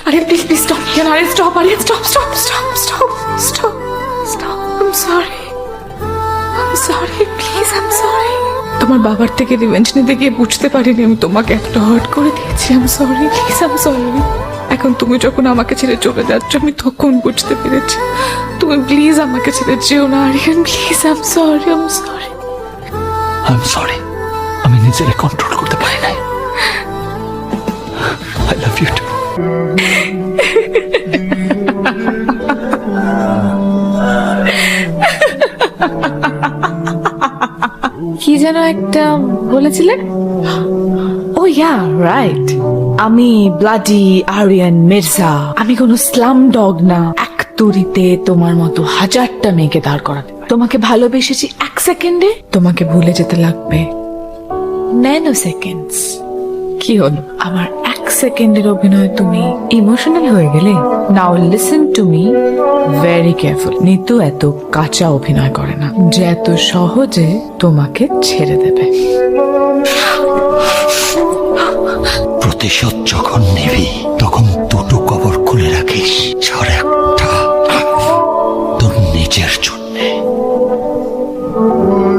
Aryan, please stop. Aryan, stop. Aryan, stop. I'm sorry. Please, I'm sorry. তোমার বাবার থেকে revenge নিতে গিয়ে বুঝতে পারিনি আমি তোমাকে একটা হার্ট করে দিয়েছি। I'm sorry. Please, I'm sorry. এখন তুমি যখন আমাকে ছেড়ে চলে যাচ্ছ আমি তখন বুঝতে পেরেছি। তুমি প্লিজ আমাকে ছেড়ে যেও না আরিয়ান, প্লিজ। I'm sorry. আমি নিজেকে কন্ট্রোল করতে পারি নাই। I love you too. কি যেন একটা বলেছিলে? ও ইয়া, রাইট। আমি ব্লাডি আরিয়ান মির্জা। আমি কোনো স্লাম ডগ না। এক তুড়িতে তোমার মতো হাজারটা মেয়েকে দাঁড় করাতে পারি। তোমাকে ভালোবেসেছি 1 সেকেন্ডে, তোমাকে ভুলে যেতে লাগবে ন্যানো সেকেন্ডস। কি হলো? আমার 1 সেকেন্ডের অভিনয় তুমি ইমোশনাল হয়ে গেলে? নাও listen to me very careful. Nitu এত কাঁচা অভিনয় করে না যে এত সহজে তোমাকে ছেড়ে দেবে। প্রতিশোধ যখন নিবি তখন দুটো কবর খুলে রাখিস।